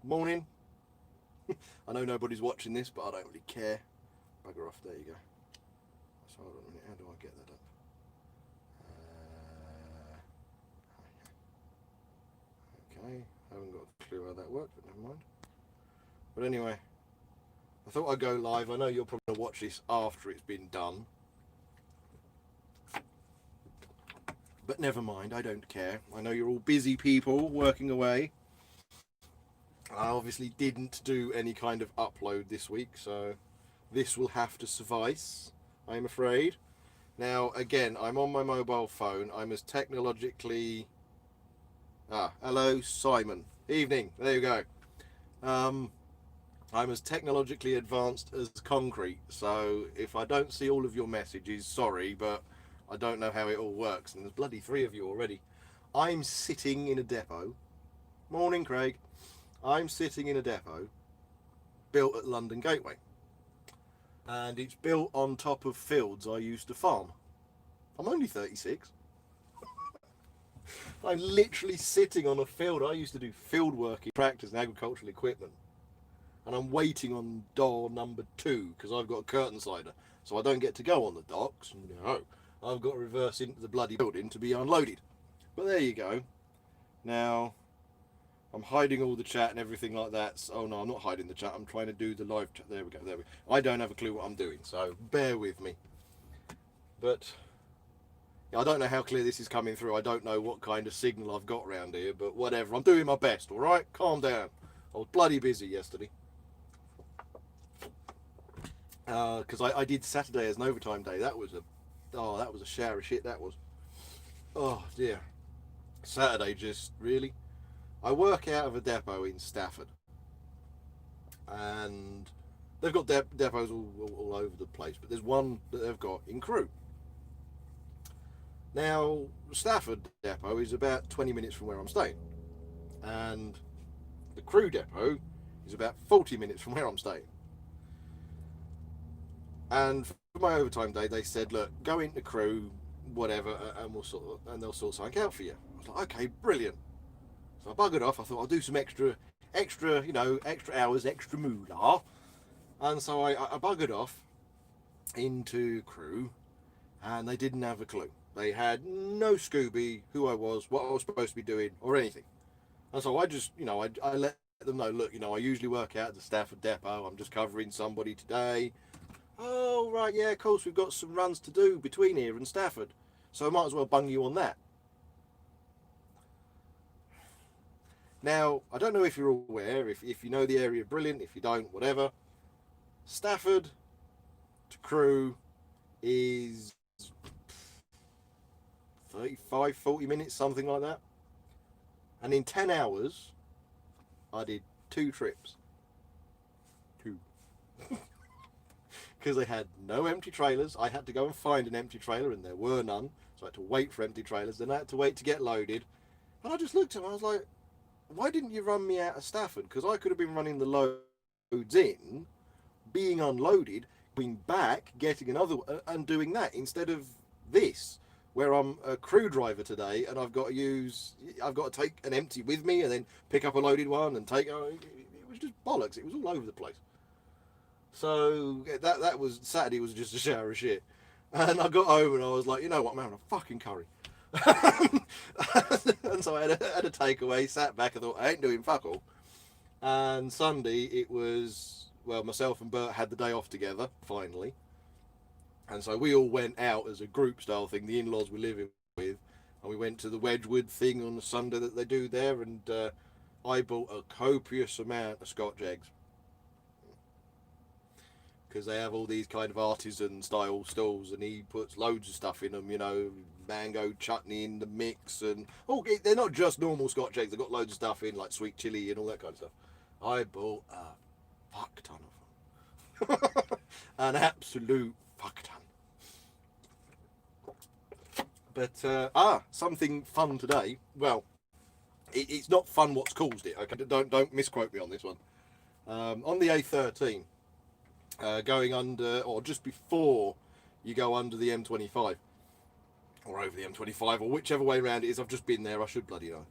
Morning. I know nobody's watching this, but I don't really care. Bugger off. There you go. So hold on a minute. How do I get that up? Okay. I haven't got a clue how that works, but never mind. But anyway, I thought I'd go live. I know you're probably going to watch this after it's been done. But never mind, I don't care. I know you're all busy people working away. I obviously didn't do any kind of upload this week, so this will have to suffice, I'm afraid. Now, again, I'm on my mobile phone. I'm as technologically... hello, Simon. Evening. There you go. I'm as technologically advanced as concrete, so if I don't see all of your messages, sorry, but I don't know how it all works, and there's bloody 3 of you already. I'm sitting in a depot. Morning, Craig. I'm sitting in a depot built at London Gateway, and it's built on top of fields I used to farm. I'm only 36. I'm literally sitting on a field. I used to do field work in tractors and agricultural equipment, and I'm waiting on door number 2 because I've got a curtain slider, so I don't get to go on the docks. No, I've got to reverse into the bloody building to be unloaded. But there you go. Now, I'm hiding all the chat and everything like that. So, oh no, I'm not hiding the chat. I'm trying to do the live chat. There we go. There we go. I don't have a clue what I'm doing, so bear with me. But I don't know how clear this is coming through. I don't know what kind of signal I've got around here, but whatever. I'm doing my best, all right? Calm down. I was bloody busy yesterday. Because I did Saturday as an overtime day. That was a shower of shit, that was. Oh, dear. Saturday just, really? I work out of a depot in Stafford, and they've got depots all over the place, but there's one that they've got in Crewe. Now, Stafford depot is about 20 minutes from where I'm staying, and the Crewe depot is about 40 minutes from where I'm staying. And for my overtime day, they said, look, go into Crewe, whatever, and they'll sort something out for you. I was like, okay, brilliant. So I buggered off. I thought I'll do some extra hours, extra moolah. And so I buggered off into Crewe, and they didn't have a clue. They had no Scooby, who I was, what I was supposed to be doing, or anything. And so I just, I let them know, look, I usually work out at the Stafford depot. I'm just covering somebody today. Oh, right, yeah, of course, we've got some runs to do between here and Stafford. So I might as well bung you on that. Now, I don't know if you're aware, if you know the area, brilliant. If you don't, whatever. Stafford to Crewe is 35, 40 minutes, something like that. And in 10 hours, I did 2 trips. 2. Because they had no empty trailers. I had to go and find an empty trailer, and there were none. So I had to wait for empty trailers. Then I had to wait to get loaded. And I just looked at them, I was like, why didn't you run me out of Stafford? Because I could have been running the loads in, being unloaded, going back, getting another, and doing that instead of this, where I'm a Crewe driver today, and I've got to take an empty with me and then pick up a loaded one and take. It was just bollocks. It was all over the place. So that was Saturday. Was just a shower of shit, and I got home and I was like, you know what, I'm having a fucking curry. And so I had a takeaway, sat back and thought, I ain't doing fuck all. And Sunday it was, well, myself and Bert had the day off together, finally. And so we all went out as a group style thing, the in-laws we're living with. And we went to the Wedgwood thing on the Sunday that they do there, and I bought a copious amount of Scotch eggs. Because they have all these kind of artisan style stalls, and he puts loads of stuff in them, mango chutney in the mix, and they're not just normal Scotch eggs, they've got loads of stuff in, like sweet chilli and all that kind of stuff. I bought a fuck ton of them. An absolute fuck ton. But something fun today. Well, it's not fun what's caused it. Okay, don't misquote me on this one. On the A13, going under, or just before you go under the M25, or over the M25, or whichever way around it is. I've just been there. I should bloody know.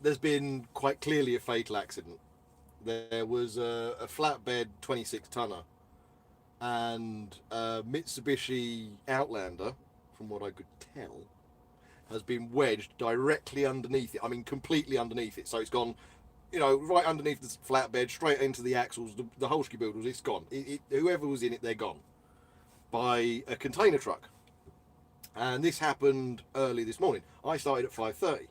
there's been quite clearly a fatal accident. There was a flatbed 26 tonner and a Mitsubishi Outlander, from what I could tell, has been wedged directly underneath it. I mean, completely underneath it. So it's gone, right underneath the flatbed, straight into the axles, the whole skiboodles. It's gone. Whoever was in it, they're gone by a container truck. And this happened early this morning. I started at 5:30.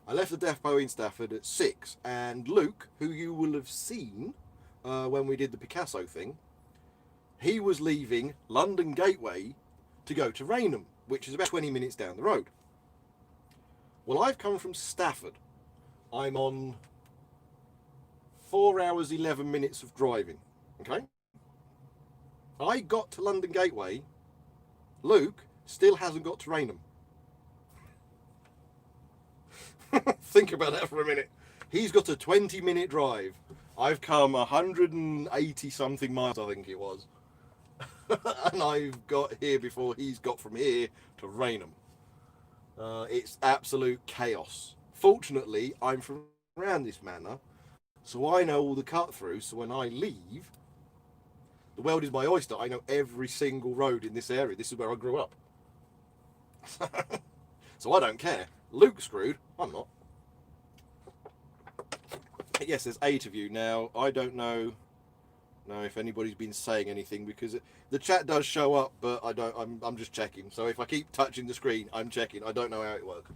I left the depot in Stafford at 6, and Luke, who you will have seen when we did the Picasso thing, he was leaving London Gateway to go to Rainham, which is about 20 minutes down the road. Well, I've come from Stafford. I'm on 4 hours 11 minutes of driving. Okay, I got to London Gateway. Luke still hasn't got to Rainham. Think about that for a minute. He's got a 20-minute drive. I've come 180 something miles, I think it was. And I've got here before he's got from here to Rainham. It's absolute chaos. Fortunately, I'm from around this manor, so I know all the cut throughs. So when I leave, the world is my oyster. I know every single road in this area. This is where I grew up. So I don't care. Luke's screwed. I'm not. Yes, there's 8 of you now. I don't know if anybody's been saying anything, because the chat does show up, but I don't. I'm just checking. So if I keep touching the screen, I'm checking. I don't know how it works.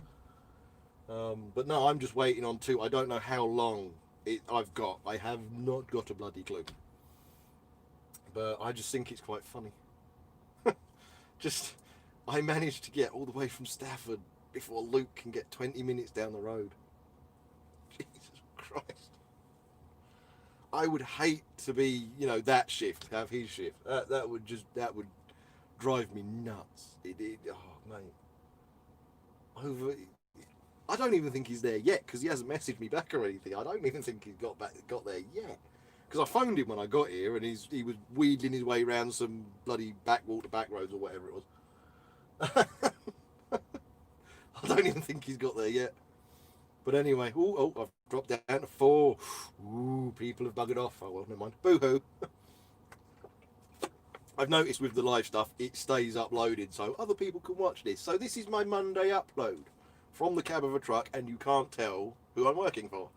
But no, I'm just waiting on 2. I don't know how long I've got. I have not got a bloody clue. But I just think it's quite funny. I managed to get all the way from Stafford before Luke can get 20 minutes down the road. Jesus Christ. I would hate to be, that shift, have his shift. That would drive me nuts. Oh, mate. I don't even think he's there yet, because he hasn't messaged me back or anything. I don't even think he's got there yet. Because I phoned him when I got here, and he was wheedling his way around some bloody back roads or whatever it was. I don't even think he's got there yet. But anyway, I've dropped down to 4. Ooh, people have buggered off. Oh well, never mind. Boo-hoo. I've noticed with the live stuff, it stays uploaded so other people can watch this. So this is my Monday upload from the cab of a truck, and you can't tell who I'm working for.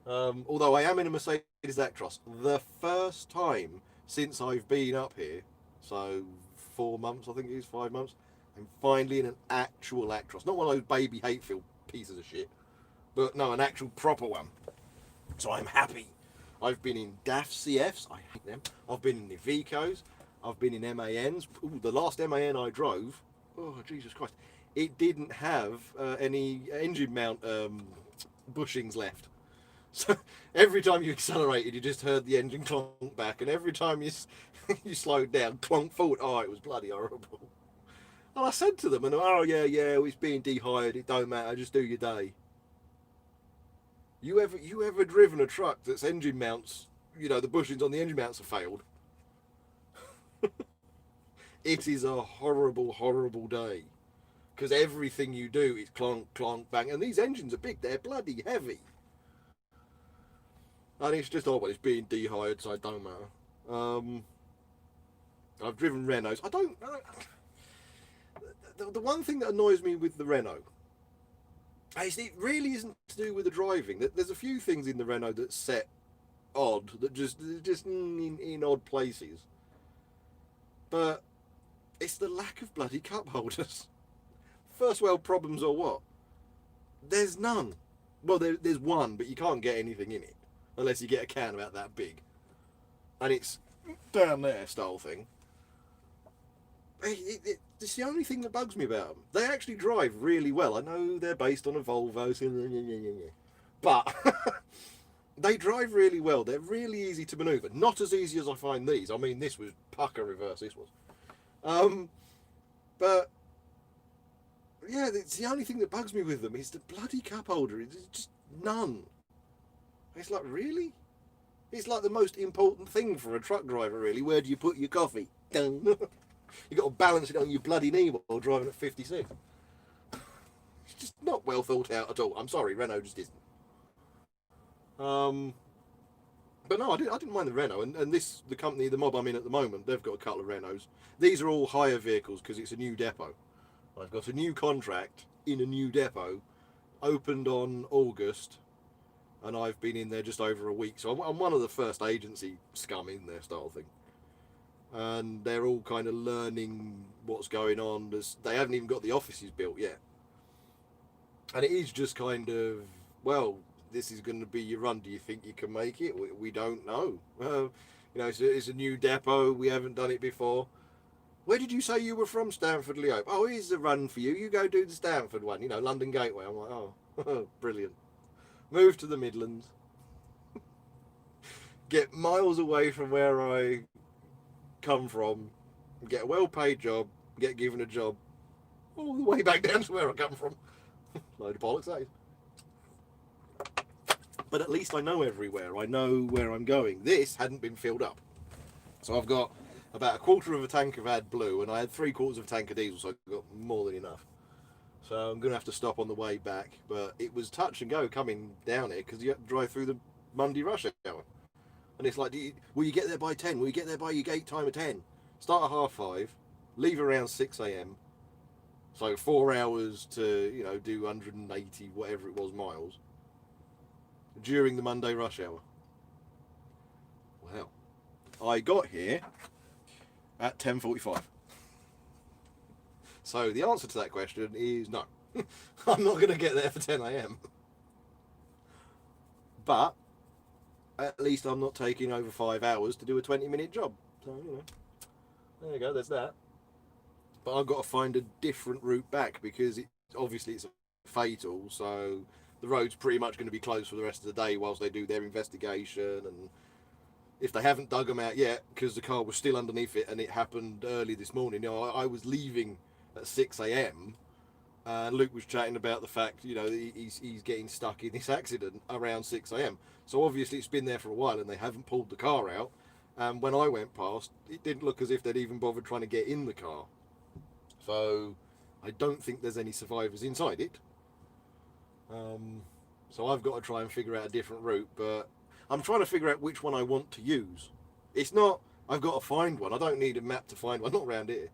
Although I am in a Mercedes Actros. The first time since I've been up here, so 4 months, I think it is, 5 months, I'm finally in an actual Actros. Not one of those baby Hatefield pieces of shit, but no, an actual proper one. So I'm happy. I've been in DAF CFs, I hate them. I've been in Ivecos, I've been in MANs. Ooh, the last MAN I drove, oh Jesus Christ, it didn't have any engine mount bushings left. So every time you accelerated, you just heard the engine clonk back, and every time you slowed down, clonk forward. Oh, it was bloody horrible. And I said to them, and oh yeah, it's being dehired. It don't matter. Just do your day. You ever driven a truck that's engine mounts? The bushings on the engine mounts have failed. It is a horrible, horrible day, because everything you do is clonk, clonk, bang, and these engines are big. They're bloody heavy. And it's just, it's being dehired, so it don't matter. I've driven Renaults. I don't know. The one thing that annoys me with the Renault is it really isn't to do with the driving. There's a few things in the Renault that set odd, that just in odd places. But it's the lack of bloody cup holders. First world problems or what? There's none. Well, there's one, but you can't get anything in it unless you get a can about that big, and it's down there style thing. It's the only thing that bugs me about them. They actually drive really well. I know they're based on a Volvo, but they drive really well. They're really easy to manoeuvre. Not as easy as I find these. I mean, this was pucker reverse. This was, but yeah, it's the only thing that bugs me with them is the bloody cup holder. It's just none. It's like, really? It's like the most important thing for a truck driver, really. Where do you put your coffee? You've got to balance it on your bloody knee while driving at 56. It's just not not well thought out at all. I'm sorry, Renault just isn't. But no, I didn't mind the Renault, and the company, the mob I'm in at the moment, they've got a couple of Renaults. These are all hire vehicles because it's a new depot. I've got a new contract in a new depot, opened on August, and I've been in there just over a week. So I'm one of the first agency scum in there, style thing. And they're all kind of learning what's going on. They haven't even got the offices built yet. And it is just kind of, well, this is going to be your run. Do you think you can make it? We don't know. It's a new depot. We haven't done it before. Where did you say you were from? Stanford Leope. Oh, here's the run for you. You go do the Stanford one. London Gateway. I'm like, oh, brilliant. Move to the Midlands. Get miles away from where I come from. Get a well-paid job. Get given a job. All the way back down to where I come from. Load of bollocks, that is. But at least I know everywhere. I know where I'm going. This hadn't been filled up. So I've got about a quarter of a tank of AdBlue, and I had 3/4 of a tank of diesel, so I've got more than enough. So I'm going to have to stop on the way back. But it was touch and go coming down here because you have to drive through the Monday rush hour. And it's like, will you get there by 10? Will you get there by your gate time of 10? Start at 5:30, leave around 6 a.m. So 4 hours to, do 180, whatever it was, miles during the Monday rush hour. Well, I got here at 10:45. So the answer to that question is no. I'm not going to get there for 10 a.m. But at least I'm not taking over 5 hours to do a 20-minute job. So, there you go, there's that. But I've got to find a different route back because obviously it's fatal, so the road's pretty much going to be closed for the rest of the day whilst they do their investigation. And if they haven't dug them out yet, because the car was still underneath it and it happened early this morning, I was leaving at 6 a.m. and Luke was chatting about the fact, he's getting stuck in this accident around 6 a.m. So obviously it's been there for a while and they haven't pulled the car out. And when I went past, it didn't look as if they'd even bothered trying to get in the car. So I don't think there's any survivors inside it. So I've got to try and figure out a different route, but I'm trying to figure out which one I want to use. It's not, I've got to find one. I don't need a map to find one, not around here.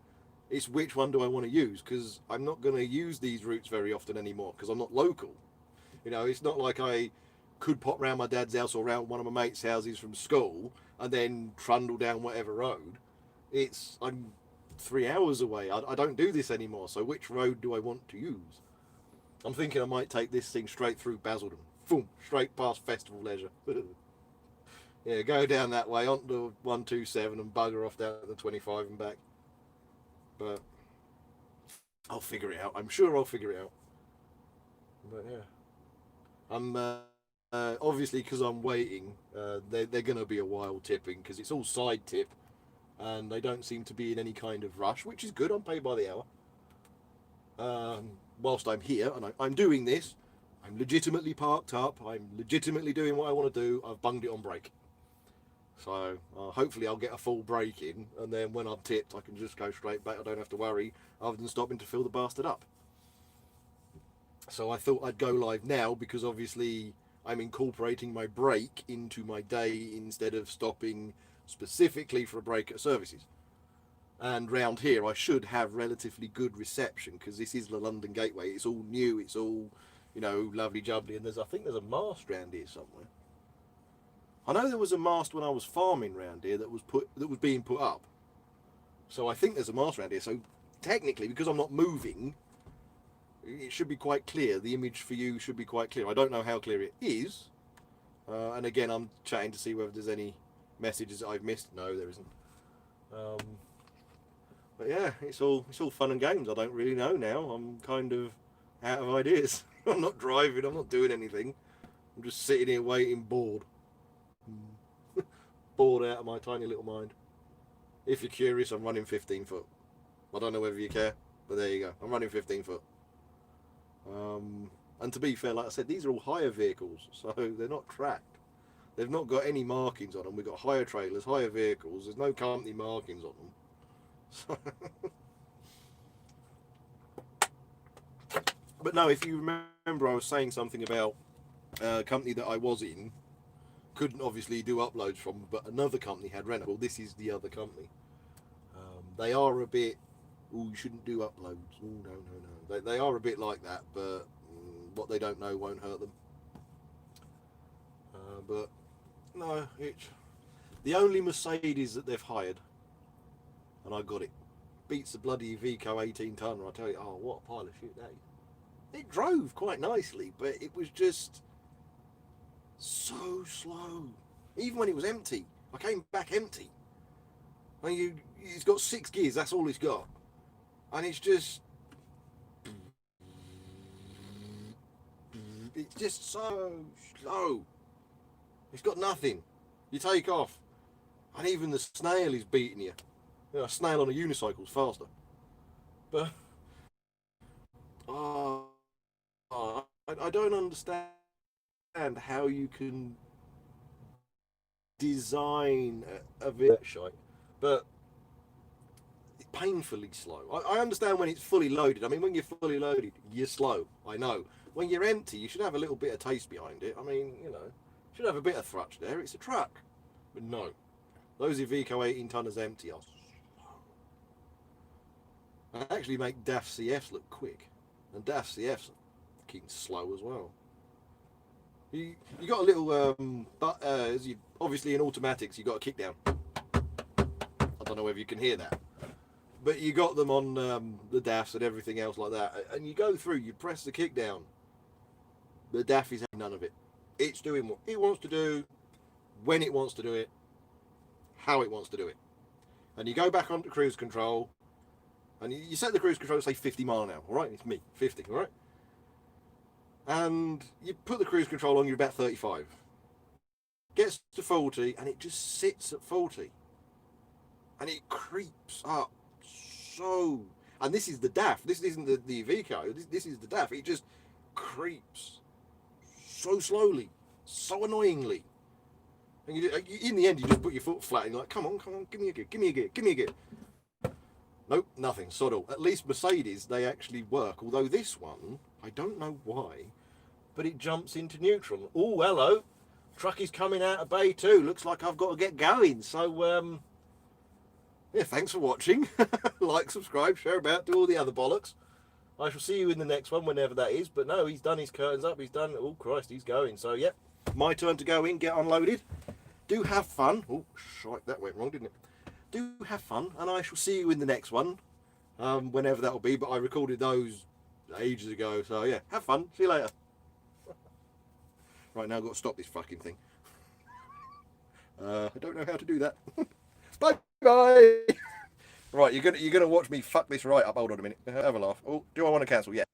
It's which one do I want to use, because I'm not going to use these routes very often anymore, because I'm not local. It's not like I could pop round my dad's house or round one of my mates' houses from school and then trundle down whatever road. I'm 3 hours away. I don't do this anymore, so which road do I want to use? I'm thinking I might take this thing straight through Basildon. Boom, straight past Festival Leisure. Yeah, go down that way onto 127 and bugger off down to the 25 and back. But I'll figure it out. I'm sure I'll figure it out. But yeah, I'm obviously, because I'm waiting. They're going to be a while tipping because it's all side tip, and they don't seem to be in any kind of rush, which is good. I'm paid by the hour. Whilst I'm here and I'm doing this, I'm legitimately parked up. I'm legitimately doing what I want to do. I've bunged it on brake. So hopefully I'll get a full break in, and then when I'm tipped I can just go straight back. I don't have to worry other than stopping to fill the bastard up. So I thought I'd go live now because obviously I'm incorporating my break into my day instead of stopping specifically for a break at services. And round here I should have relatively good reception because this is the London Gateway. It's all new, it's all, lovely jubbly, and I think there's a mast round here somewhere. I know there was a mast when I was farming round here that was being put up. So I think there's a mast round here. So technically, because I'm not moving, it should be quite clear. The image for you should be quite clear. I don't know how clear it is. And again, I'm chatting to see whether there's any messages that I've missed. No, there isn't. But yeah, it's all fun and games. I don't really know now. I'm kind of out of ideas. I'm not driving. I'm not doing anything. I'm just sitting here waiting, bored. Bored out of my tiny little mind. If you're curious, I'm running 15 foot. I don't know whether you care, but there you go. I'm running 15 foot. And to be fair, like I said, these are all hire vehicles, so they're not tracked. They've not got any markings on them. We've got hire trailers, hire vehicles. There's no company markings on them. So But no, if you remember, I was saying something about a company that I was in couldn't obviously do uploads from, but another company had rental. Well, this is the other company. They are a bit. Oh, you shouldn't do uploads. Oh, no, no, no. They are a bit like that, but what they don't know won't hurt them. But no, it's the only Mercedes that they've hired, and I got it. Beats the bloody Iveco 18 tonner. I tell you, oh, what a pile of shit that is. It drove quite nicely, but it was just so slow. Even when it was empty, I came back empty. And it's got 6 gears. That's all it's got, and it's just so slow. It's got nothing. You take off, and even the snail is beating you. You know, a snail on a unicycle is faster. But I don't understand how you can design a bit shite, but painfully slow. I understand when it's fully loaded. I mean, when you're fully loaded, you're slow. I know. When you're empty, you should have a little bit of taste behind it. I mean, you know, should have a bit of thrust there. It's a truck. But no. Those Iveco 18 tonners empty are slow. They actually make DAF CFs look quick. And DAF CFs are fucking slow as well. You got a little, obviously in automatics, you got a kick down. I don't know whether you can hear that. But you got them on the DAFs and everything else like that. And you go through, you press the kick down. The DAF is having none of it. It's doing what it wants to do, when it wants to do it, how it wants to do it. And you go back onto cruise control, and you set the cruise control to say 50 mile an hour, all right? It's me, 50, all right? And you put the cruise control on, you're about 35. Gets to 40, and it just sits at 40. And it creeps up so... And this is the DAF. This isn't the Iveco. This is the DAF. It just creeps so slowly, so annoyingly. And in the end, you just put your foot flat and you're like, come on, give me a gear, give me a gear, give me a gear. Nope, nothing, sod all. At least Mercedes, they actually work. Although this one, I don't know why, but it jumps into neutral. Oh, hello. Truck is coming out of bay too. Looks like I've got to get going. So, yeah, thanks for watching. Like, subscribe, share about, do all the other bollocks. I shall see you in the next one, whenever that is. But no, he's done his curtains up. He's done... Oh, Christ, he's going. So, yep. My turn to go in, get unloaded. Do have fun. Oh, shite, that went wrong, didn't it? Do have fun, and I shall see you in the next one. Whenever that will be. But I recorded those ages ago. So, yeah, have fun. See you later. Right, now I've got to stop this fucking thing. I don't know how to do that. Bye-bye. Right, you're gonna watch me fuck this right up. Hold on a minute. Have a laugh. Oh, do I want to cancel? Yeah.